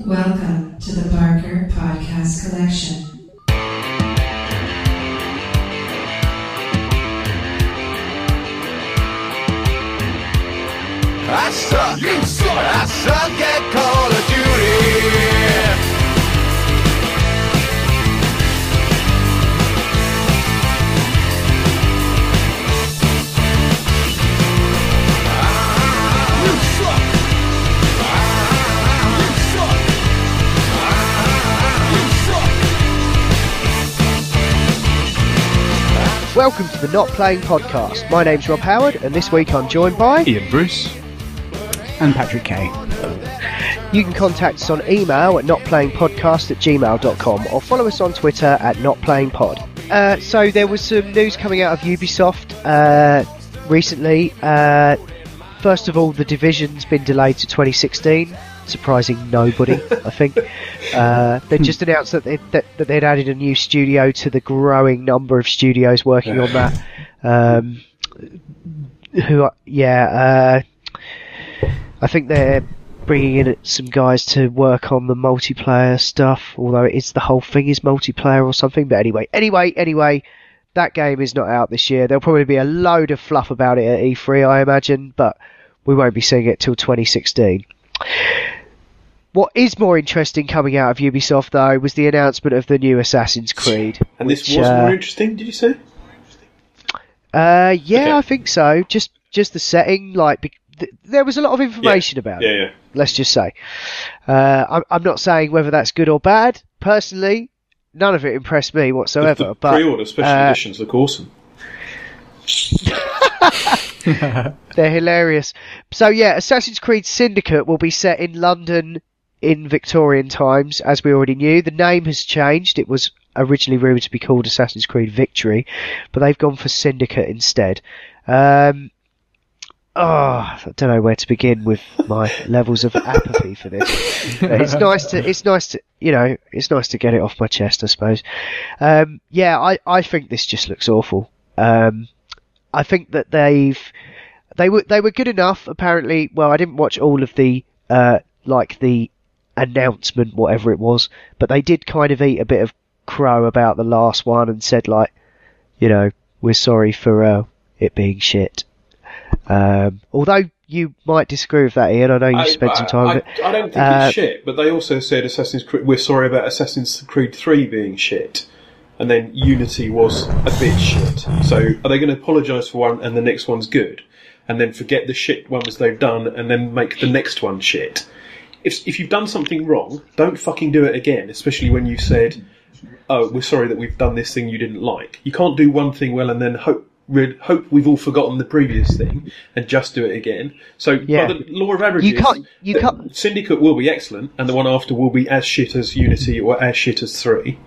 Welcome to the Barker Podcast Collection. I suck, you suck, I suck at Call of Duty. You suck. You suck. You suck. Welcome to the Not Playing Podcast. My name's Rob Howard, and this week I'm joined by Ian Bruce and Patrick Kay. You can contact us on email at notplayingpodcast@gmail.com or follow us on Twitter at notplayingpod. So there was some news coming out of Ubisoft recently. First of all, The Division's been delayed to 2016, surprising nobody, I think. They just announced that they'd added a new studio to the growing number of studios working on that. I think they're bringing in some guys to work on the multiplayer stuff, although the whole thing is multiplayer or something. But anyway, that game is not out this year. There'll probably be a load of fluff about it at E3, I imagine, but we won't be seeing it till 2016. What is more interesting coming out of Ubisoft, though, was the announcement of the new Assassin's Creed. And this was more interesting, did you say? Okay. I think so. Just the setting, there was a lot of information about it. Yeah. Let's just say. I'm not saying whether that's good or bad. Personally, none of it impressed me whatsoever. The pre-order special editions look awesome. They're hilarious. So yeah, Assassin's Creed Syndicate will be set in London in Victorian times, as we already knew. The name has changed. It was originally rumoured to be called Assassin's Creed Victory, but they've gone for Syndicate instead. I don't know where to begin with my levels of apathy for this. But it's nice to get it off my chest, I suppose. I think this just looks awful. I think that they were good enough, apparently. Well, I didn't watch all of the the announcement, whatever it was, but they did kind of eat a bit of crow about the last one and said, we're sorry for it being shit. Although you might disagree with that, Ian. I know you spent some time with it. I don't think it's shit, but they also said we're sorry about Assassin's Creed 3 being shit. And then Unity was a bit shit. So are they going to apologise for one and the next one's good? And then forget the shit ones they've done and then make the next one shit? If you've done something wrong, don't fucking do it again, especially when you said, oh, we're sorry that we've done this thing you didn't like. You can't do one thing well and then hope we've all forgotten the previous thing and just do it again. So by the law of averages, you can't. Syndicate will be excellent and the one after will be as shit as Unity or as shit as 3.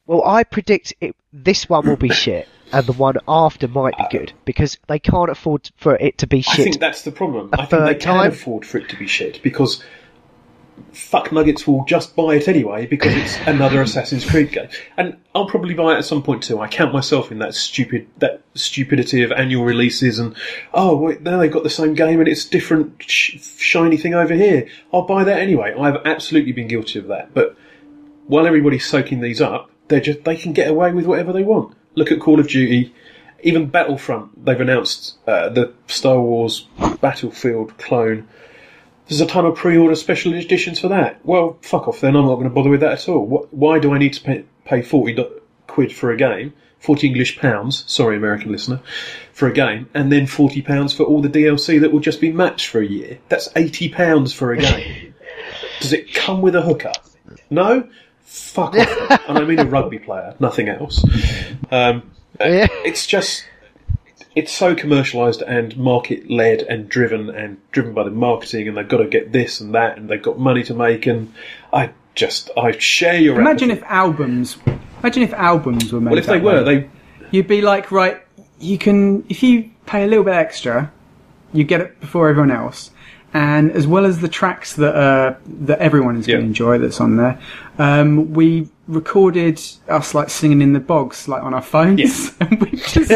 Well, I predict this one will be shit, and the one after might be good, because they can't afford for it to be shit. I think that's the problem. I think they can afford for it to be shit, because fuck nuggets will just buy it anyway, because it's another Assassin's Creed game. And I'll probably buy it at some point too. I count myself in that stupidity of annual releases and, oh, wait, now they've got the same game and it's different shiny thing over here. I'll buy that anyway. I've absolutely been guilty of that. But while everybody's soaking these up, they can get away with whatever they want. Look at Call of Duty, even Battlefront. They've announced the Star Wars Battlefield clone. There's a ton of pre-order special editions for that. Well, fuck off then. I'm not going to bother with that at all. Why do I need to pay 40 quid for a game? 40 English pounds, sorry American listener, for a game, and then £40 for all the DLC that will just be matched for a year? That's £80 for a game. Does it come with a hooker? No? Fuck off. And I mean a rugby player, nothing else. It's just, it's so commercialised and market-led and driven by the marketing, and they've got to get this and that, and they've got money to make, and I share your Imagine if albums were made. Well, if they were, you'd be like, right, you can, if you pay a little bit extra, you get it before everyone else. And as well as the tracks that everyone is going to enjoy that's on there, we recorded us singing in the bogs on our phones, and we just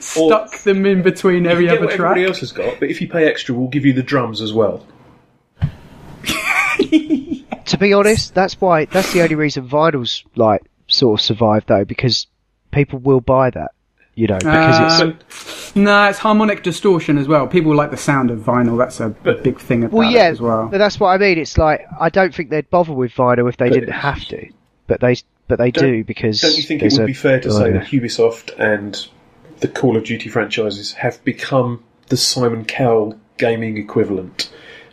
stuck them in between every other track. Everybody else has got, but if you pay extra, we'll give you the drums as well. To be honest, that's the only reason vinyl's like sort of survived though, because people will buy that, you know, because it's harmonic distortion as well. People like the sound of vinyl. That's a big thing about it as well. But that's what I mean. It's like I don't think they'd bother with vinyl if they didn't have to, but they do because. Don't you think it would be fair to say that Ubisoft and the Call of Duty franchises have become the Simon Cowell gaming equivalent,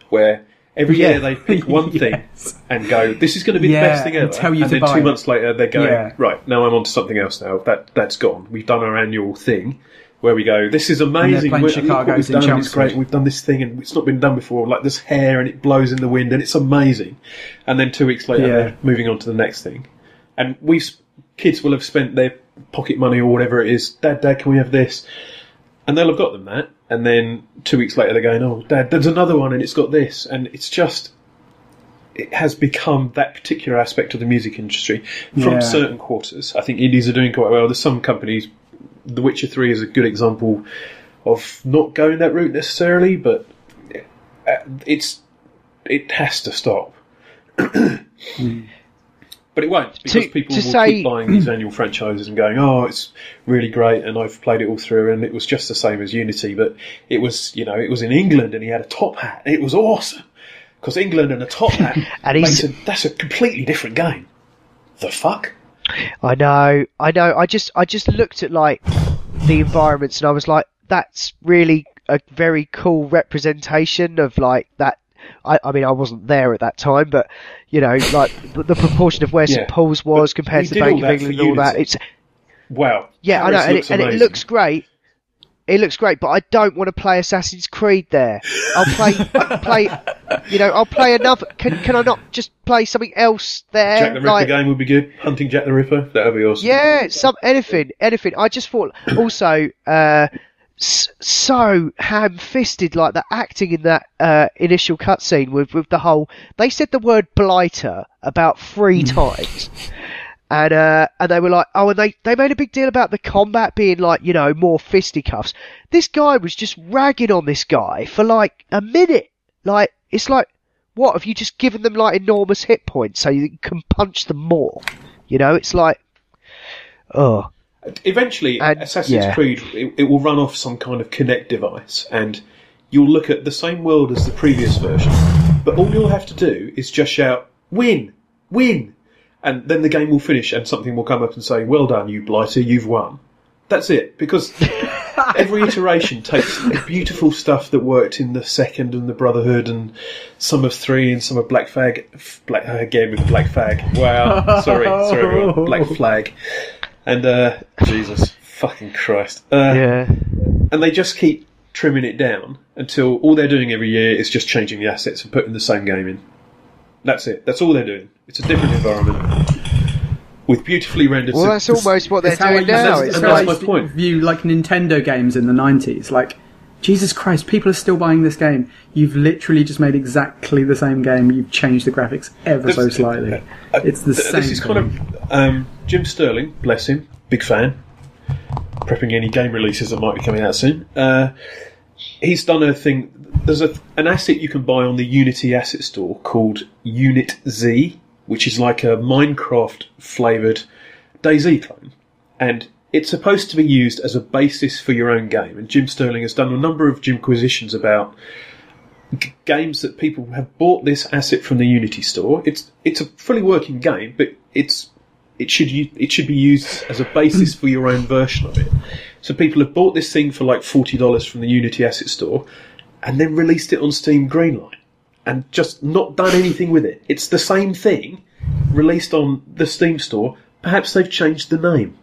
where every year they pick one thing and go, this is going to be the best thing ever, and then 2 months later they're going, right, now I'm on to something else now, that's gone. We've done our annual thing where we go, this is amazing, look what we've done, it's great, we've done this thing and it's not been done before, like this hair and it blows in the wind and it's amazing. And then 2 weeks later they're moving on to the next thing. And kids will have spent their pocket money or whatever it is, Dad, can we have this? And they'll have got them that. And then 2 weeks later they're going, oh, Dad, there's another one and it's got this. And it's just, it has become that particular aspect of the music industry from certain quarters. I think indies are doing quite well. There's some companies, The Witcher 3 is a good example of not going that route necessarily, but it has to stop. But it won't, because people will keep buying these annual franchises and going, oh, it's really great, and I've played it all through, and it was just the same as Unity, but it was, it was in England, and he had a top hat, and it was awesome, because England and a top hat, that's a completely different game. The fuck? I know. I just looked at like the environments, and I was like, that's really a very cool representation of like that. I mean, I wasn't there at that time, but like the proportion of where St Paul's was compared to the Bank of England and all that. It's wow. Yeah, I know, and it looks great. It looks great, but I don't want to play Assassin's Creed there. I'll play another. Can I not just play something else there? Jack the Ripper game would be good. Hunting Jack the Ripper, that would be awesome. Yeah, anything. I just thought also. So ham-fisted, like the acting in that initial cutscene with the whole. They said the word blighter about 3 times, and they were like, oh, and they made a big deal about the combat being like more fisticuffs. This guy was just ragging on this guy for like a minute. Like it's like, what have you just given them like enormous hit points so you can punch them more? It's like, oh. Eventually, Assassin's Creed, it will run off some kind of Kinect device, and you'll look at the same world as the previous version, but all you'll have to do is just shout, win, win, and then the game will finish and something will come up and say, well done, you blighter, you've won. That's it, because every iteration takes the beautiful stuff that worked in the second and the Brotherhood and some of 3 and some of Black Flag, again with Black Flag, wow, sorry everyone, Black Flag. And, Jesus, fucking Christ. And they just keep trimming it down until all they're doing every year is just changing the assets and putting the same game in. That's it. That's all they're doing. It's a different environment with beautifully rendered... Well, that's almost what they're doing now. That's my point. View like Nintendo games in the 90s. Like, Jesus Christ, people are still buying this game. You've literally just made exactly the same game. You've changed the graphics ever so slightly. It's the same This is thing. kind of... Jim Sterling, bless him, big fan, prepping any game releases that might be coming out soon. He's done a thing. There's an asset you can buy on the Unity asset store called Unit Z, which is like a Minecraft-flavoured DayZ clone. And it's supposed to be used as a basis for your own game. And Jim Sterling has done a number of Jimquisitions about games that people have bought this asset from the Unity store. It's a fully working game, but it should be used as a basis for your own version of it. So people have bought this thing for like $40 from the Unity asset store and then released it on Steam Greenlight and just not done anything with it. It's the same thing released on the Steam store. Perhaps they've changed the name.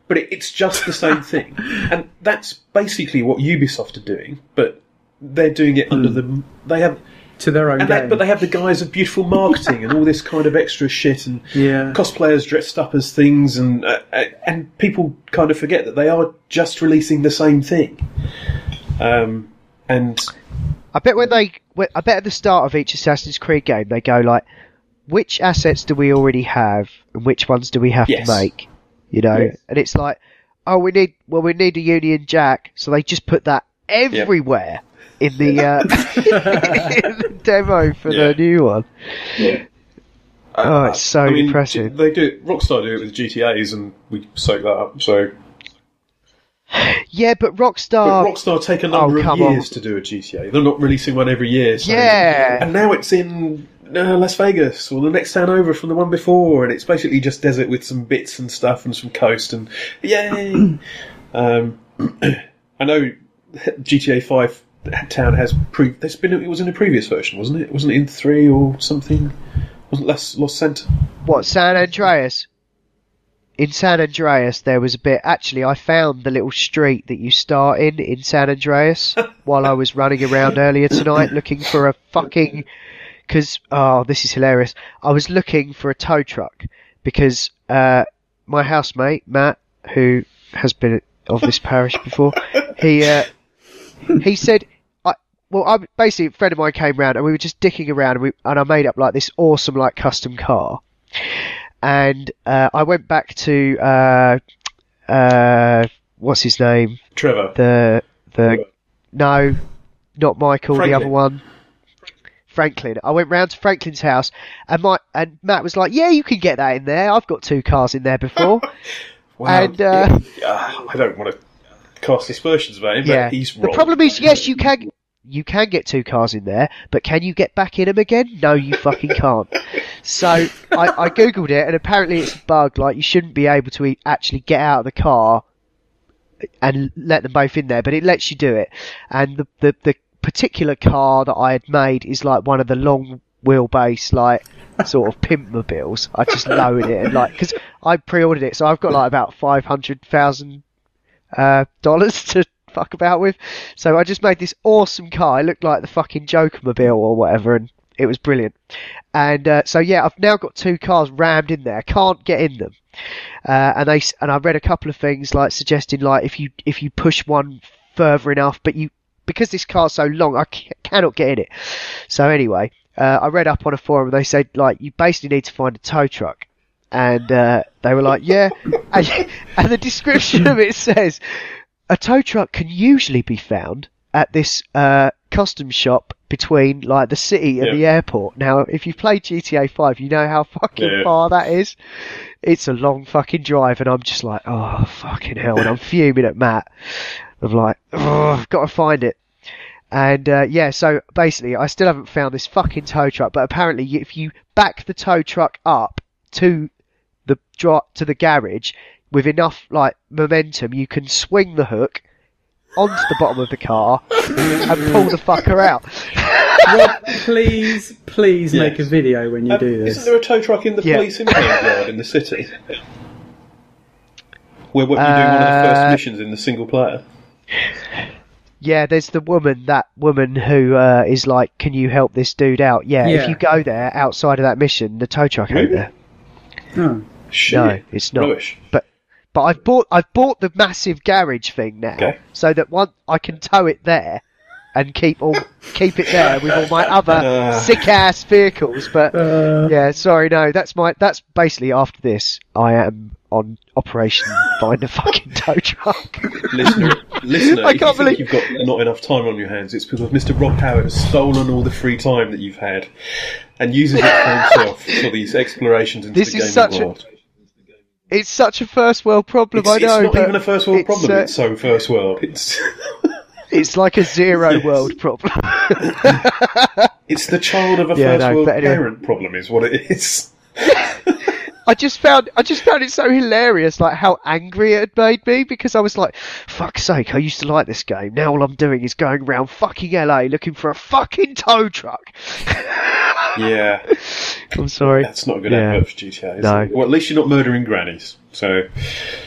But it's just the same thing. And that's basically what Ubisoft are doing, but they're doing it under the... They have... To their own game. But they have the guise of beautiful marketing and all this kind of extra shit and cosplayers dressed up as things and people kind of forget that they are just releasing the same thing. And I bet at the start of each Assassin's Creed game they go like, which assets do we already have and which ones do we have to make? And it's like, oh, we need a Union Jack, so they just put that everywhere. in the, in the demo for the new one. Yeah. Oh, it's so impressive. They do Rockstar do it with GTAs, and we soak that up. So yeah, but Rockstar take a number of years to do a GTA. They're not releasing one every year. So, yeah, and now it's in Las Vegas or the next town over from the one before, and it's basically just desert with some bits and stuff and some coast, and yay! I know GTA 5 town has it was in a previous version, wasn't it? Wasn't it in 3 or something? Wasn't Lost Center? What, San Andreas? In San Andreas, there was a bit. Actually, I found the little street that you start in San Andreas while I was running around earlier tonight looking for a fucking. Because this is hilarious. I was looking for a tow truck because my housemate Matt, who has been of this parish before, he said. Basically, a friend of mine came round and we were just dicking around and I made up like this awesome like custom car. And I went back to what's his name? Trevor. No, not Michael. Franklin. The other one, Franklin. I went round to Franklin's house, and Matt was like, "Yeah, you can get that in there. I've got 2 cars in there before." Wow. And I don't want to cast aspersions about him, but he's wrong. The problem is, yes, you can. You can get 2 cars in there, but can you get back in them again? No, you fucking can't. So I googled it, and apparently it's a bug. Like, you shouldn't be able to actually get out of the car and let them both in there, but it lets you do it. And the particular car that I had made is like one of the long wheelbase, like sort of pimp mobiles. I just lowered it and because I pre-ordered it, so I've got like about $500,000 to fuck about with. So I just made this awesome car. It looked like the fucking Joker mobile or whatever, and it was brilliant. And so yeah, I've now got 2 cars rammed in there. I can't get in them. And I read a couple of things like suggesting like if you push one further enough, but because this car's so long, I cannot get in it. So anyway, I read up on a forum and they said like you basically need to find a tow truck. And they were like, yeah. And the description of it says, a tow truck can usually be found at this custom shop between like the city and the airport. Now, if you've played GTA 5, you know how fucking far that is. It's a long fucking drive, and I'm just like, oh fucking hell, and I'm fuming at Matt. I'm like, oh, I've got to find it. And so basically, I still haven't found this fucking tow truck. But apparently, if you back the tow truck up to the garage with enough like momentum, you can swing the hook onto the bottom of the car and pull the fucker out. Rob, please make a video when you do this. Isn't there a tow truck in the police impound yard in the city? Where you do one of the first missions in the single player? Yeah, there's that woman who is like, can you help this dude out? Yeah, if you go there outside of that mission, the tow truck ain't there. Oh. Shit. No, it's not. Rubbish. But I've bought the massive garage thing now, so that I can tow it there and keep it there with all my other sick ass vehicles. But that's basically after this. I am on Operation Find a Fucking Tow Truck. Listener, I can't believe you've got not enough time on your hands. It's because Mr. Rob Howard has stolen all the free time that you've had and uses it for himself for these explorations into the gaming world. It's such a first world problem, I know. It's not even a first world problem, it's so first world. It's like a zero world problem. It's the child of a first world parent problem is what it is. I just found it so hilarious, like how angry it had made me, because I was like, fuck's sake, I used to like this game. Now all I'm doing is going around fucking LA looking for a fucking tow truck. Yeah. I'm sorry. That's not a good effort for GTA, is it? Well, at least you're not murdering grannies. So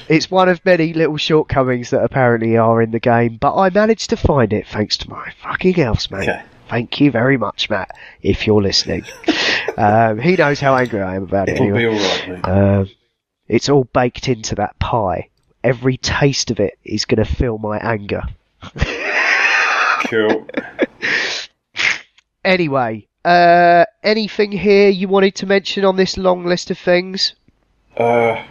it's one of many little shortcomings that apparently are in the game, but I managed to find it thanks to my fucking housemate. Okay. Thank you very much, Matt, if you're listening. He knows how angry I am about it. It'll be alright, mate. It's all baked into that pie. Every taste of it is going to fill my anger. Cool. Anyway, anything here you wanted to mention on this long list of things? Nah.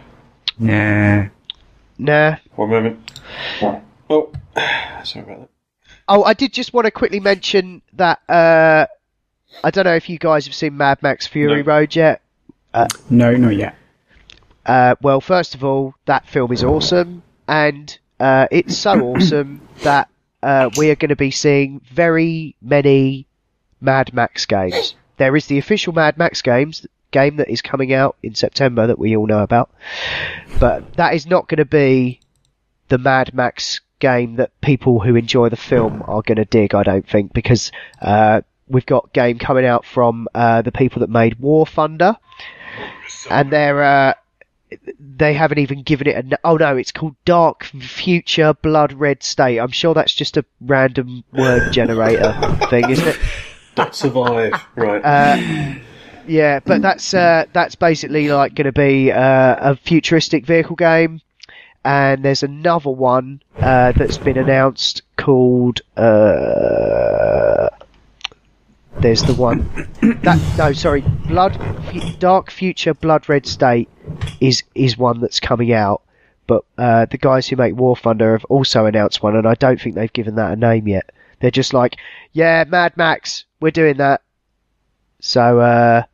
Nah. One moment. Oh, sorry about that. I did just want to quickly mention that I don't know if you guys have seen Mad Max Fury Road yet. No, not yet. Well, first of all, that film is awesome, and it's so awesome that we are going to be seeing very many Mad Max games. There is the official Mad Max game that is coming out in September that we all know about, but that is not going to be the Mad Max game that people who enjoy the film are going to dig, I don't think, because we've got a game coming out from the people that made War Thunder, and they haven't even given it oh no, it's called Dark Future Blood Red State. I'm sure that's just a random word generator thing, isn't it? .survive, right. Yeah, but that's basically like going to be a futuristic vehicle game, and there's another one that's been announced called there's the one Dark Future Blood Red State is one that's coming out, but the guys who make War Thunder have also announced one, and I don't think they've given that a name yet. They're just like, yeah, Mad Max, we're doing that. So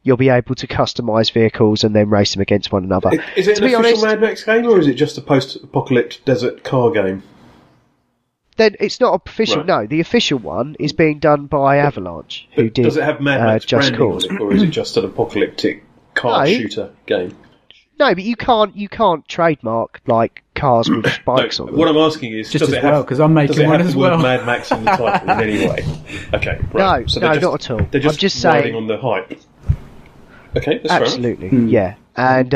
you'll be able to customise vehicles and then race them against one another. Is it an official Mad Max game, or is it just a post-apocalyptic desert car game? Then it's not official. Right. No, the official one is being done by Avalanche, who did Does it have Mad Max Just branding Cause. on it, or is it just an apocalyptic car shooter game? No, but you can't trademark like cars with spikes on them. What I'm asking is, Just does as it well, have, 'cause I'm making does it one have as the word well. Mad Max in the title in any way? Okay, right. No, so no, they're just, not at all. They're just I'm just riding saying. on the hype. Okay, that's Absolutely, yeah. And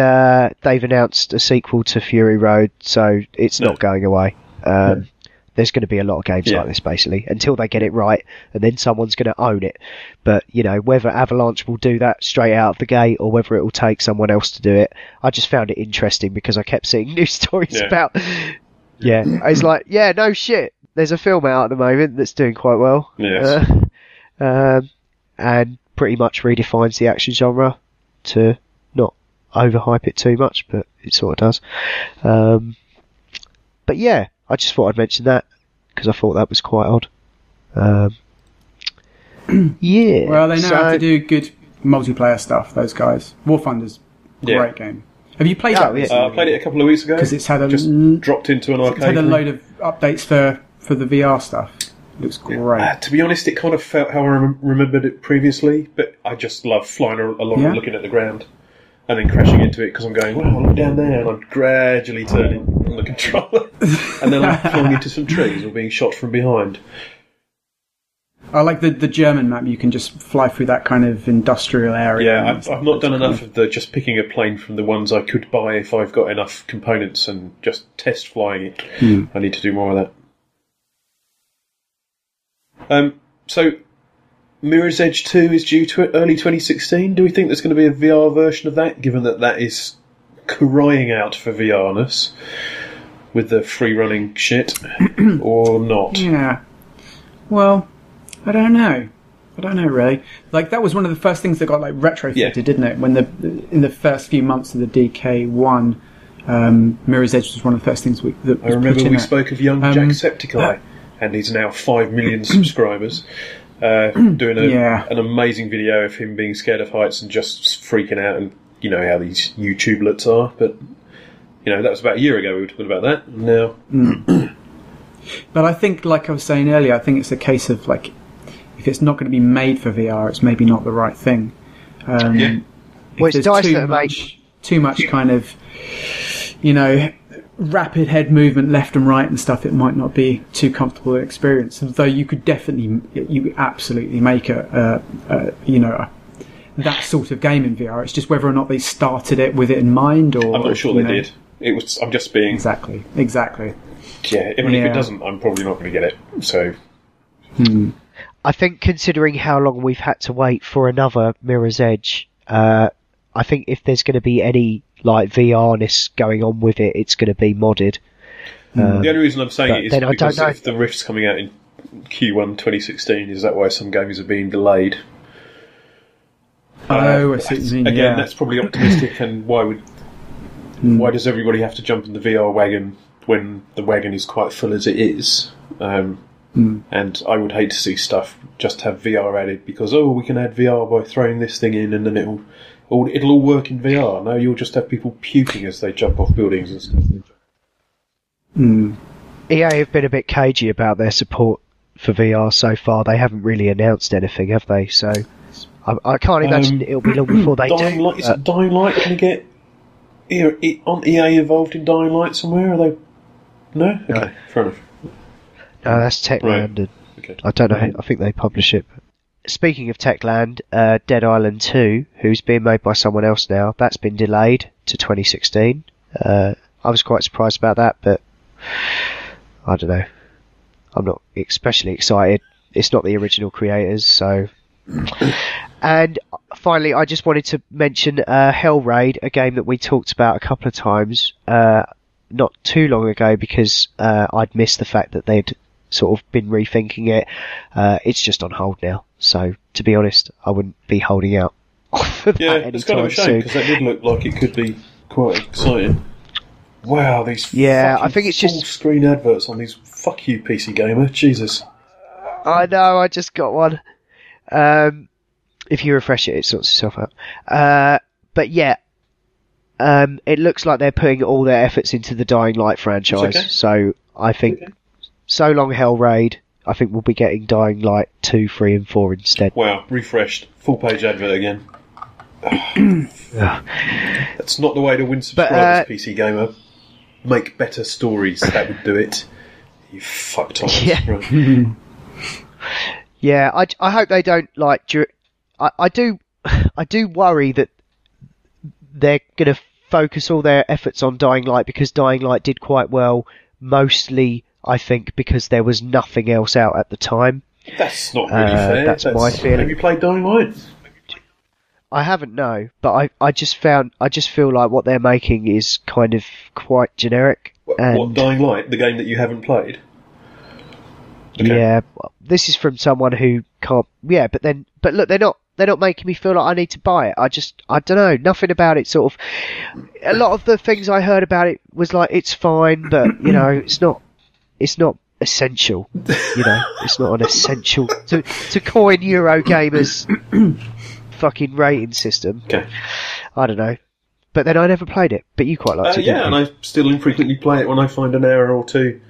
they've announced a sequel to Fury Road, so it's not going away. There's going to be a lot of games like this, basically, until they get it right, and then someone's going to own it. But, you know, whether Avalanche will do that straight out of the gate, or whether it will take someone else to do it, I just found it interesting because I kept seeing news stories about... Yeah, it's like, yeah, no shit, there's a film out at the moment that's doing quite well. Yes. And pretty much redefines the action genre to not overhype it too much, but it sort of does. But yeah, I just thought I'd mention that because I thought that was quite odd. Yeah. Well, they know how to do good multiplayer stuff, those guys. War Thunder's a great game. Have you played that? I played it a couple of weeks ago. Because it's had dropped into an arcade. It's had a load of updates for the VR stuff. It looks great. To be honest, it kind of felt how I remembered it previously, but I just love flying along and looking at the ground and then crashing into it because I'm going, wow, look down there, and I'm gradually turning on the controller and then I'm flying into some trees or being shot from behind. I like the German map. You can just fly through that kind of industrial area. Yeah, I've not done enough of the just picking a plane from the ones I could buy if I've got enough components and just test flying it. I need to do more of that. So, Mirror's Edge 2 is due to early 2016. Do we think there's going to be a VR version of that, given that that is crying out for VR-ness with the free-running shit, or not? Yeah. Well, I don't know. Really. Like, that was one of the first things that got like retrofitted, didn't it? When in the first few months of the DK1, Mirror's Edge was one of the first things that was I remember put in we it. spoke of young Jacksepticeye, and he's now 5 million subscribers, doing an amazing video of him being scared of heights and just freaking out, and you know how these YouTubelets are. But you know, that was about a year ago we were talking about that. Now, but I think, like I was saying earlier, I think it's a case of like, if it's not going to be made for VR, it's maybe not the right thing. Well, it's nice too much kind of, you know, rapid head movement left and right and stuff, it might not be too comfortable an experience. Though you could absolutely make that sort of game in VR. It's just whether or not they started it with it in mind, or I'm not sure they did. I'm just being exactly. Yeah, even if it doesn't, I'm probably not going to get it. So, I think considering how long we've had to wait for another Mirror's Edge, I think if there's going to be any like VR-ness going on with it, it's going to be modded. The only reason I'm saying it is because if if the Rift's coming out in Q1 2016, is that why some games are being delayed? I see what you mean. Again, that's probably optimistic, and why does everybody have to jump in the VR wagon when the wagon is quite full as it is? And I would hate to see stuff just have VR added because, we can add VR by throwing this thing in and then it'll all work in VR. No, you'll just have people puking as they jump off buildings and stuff. EA have been a bit cagey about their support for VR so far. They haven't really announced anything, have they? So I can't imagine it'll be long before they Dying do. Light, is it Dying Light going to get on EA involved in Dying Light somewhere? Are they? No? Okay, fair enough. No, that's Techland. Right. Okay. I don't know. I think they publish it. Speaking of Techland, Dead Island 2, who's being made by someone else now, that's been delayed to 2016. I was quite surprised about that, but I don't know. I'm not especially excited. It's not the original creators, so... And finally, I just wanted to mention Hellraid, a game that we talked about a couple of times not too long ago because I'd missed the fact that they'd sort of been rethinking it. It's just on hold now, so to be honest, I wouldn't be holding out for that anytime it's kind of a shame because that did look like it could be quite exciting. Wow, these I think it's full just screen adverts on these. Fuck you, PC Gamer. Jesus. I know, I just got one. If you refresh it, it sorts itself out. But yeah, it looks like they're putting all their efforts into the Dying Light franchise. Okay. So I think, so long Hellraid, I think we'll be getting Dying Light 2, 3 and 4 instead. Wow, refreshed. Full page advert again. That's not the way to win subscribers, PC Gamer. Make better stories, that would do it. You fucktards. Yeah. Right. Yeah, I hope they don't I do worry that they're going to focus all their efforts on Dying Light because Dying Light did quite well, mostly I think because there was nothing else out at the time. That's not really fair. That's my feeling. Have you played Dying Light? I haven't, no, but I just feel like what they're making is kind of quite generic. What, Dying Light, the game that you haven't played? Okay. Yeah, this is from someone who can't. Yeah, but look, they're not making me feel like I need to buy it. I don't know, nothing about it sort of. A lot of the things I heard about it was like it's fine, but it's not essential. It's not an essential to coin Eurogamer's fucking rating system. Okay. I don't know. But then I never played it. But you quite liked it. Yeah, and I still infrequently play it when I find an hour or two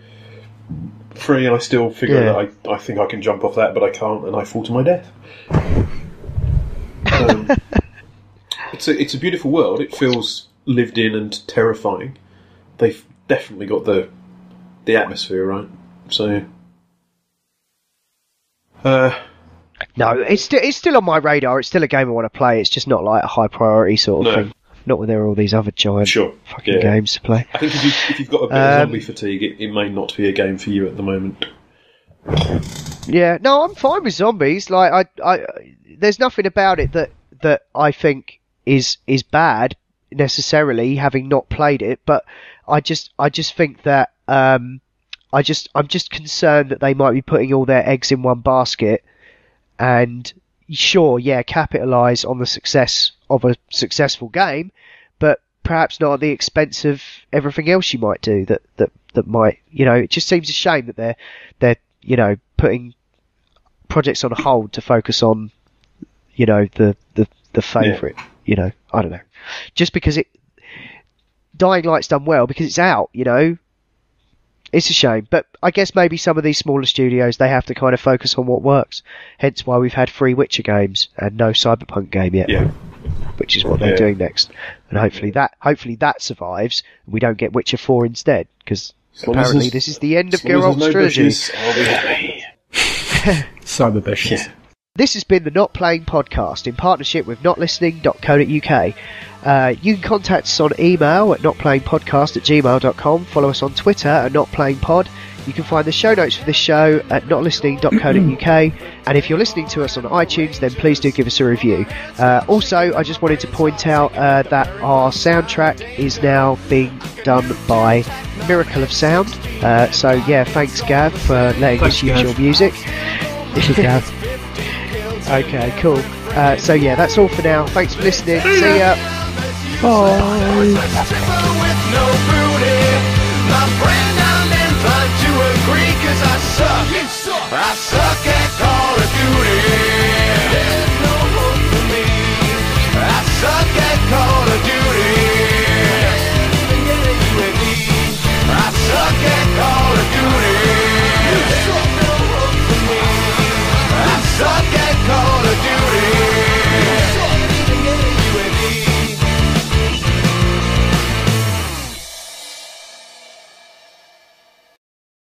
free, and I still figure that I think I can jump off that, but I can't, and I fall to my death. It's a beautiful world. It feels lived in and terrifying. They've definitely got the atmosphere right. So. No, it's still on my radar. It's still a game I want to play. It's just not like a high priority sort of thing. Not when there are all these other giant fucking games to play. I think if you've got a bit of zombie fatigue, it may not be a game for you at the moment. Yeah, no, I'm fine with zombies. Like, I there's nothing about it that I think is bad necessarily, having not played it. But I just think that I'm just concerned that they might be putting all their eggs in one basket. And sure, capitalise on the success of a successful game, but perhaps not at the expense of everything else you might do that might, it just seems a shame that they're putting projects on hold to focus on, the favourite, I don't know. Just because Dying Light's done well because it's out, It's a shame, but I guess maybe some of these smaller studios, they have to kind of focus on what works. Hence why we've had 3 Witcher games and no Cyberpunk game yet. Yeah. Which is what they're doing next. And hopefully that survives and we don't get Witcher 4 instead, because apparently this is the end of Geralt's trilogy. I'll be happy. Cyber bitches. Yeah. This has been the Not Playing Podcast in partnership with notlistening.co.uk. You can contact us on email at notplayingpodcast@gmail.com. Follow us on Twitter at notplayingpod. You can find the show notes for this show at notlistening.co.uk. And if you're listening to us on iTunes, then please do give us a review. Also, I just wanted to point out that our soundtrack is now being done by Miracle of Sound. Thanks Gav for letting us use your music. This is Gav. Okay, cool. That's all for now. Thanks for listening. See ya. Bye. My friend, I'm inclined to agree, 'cause I suck. You suck. I suck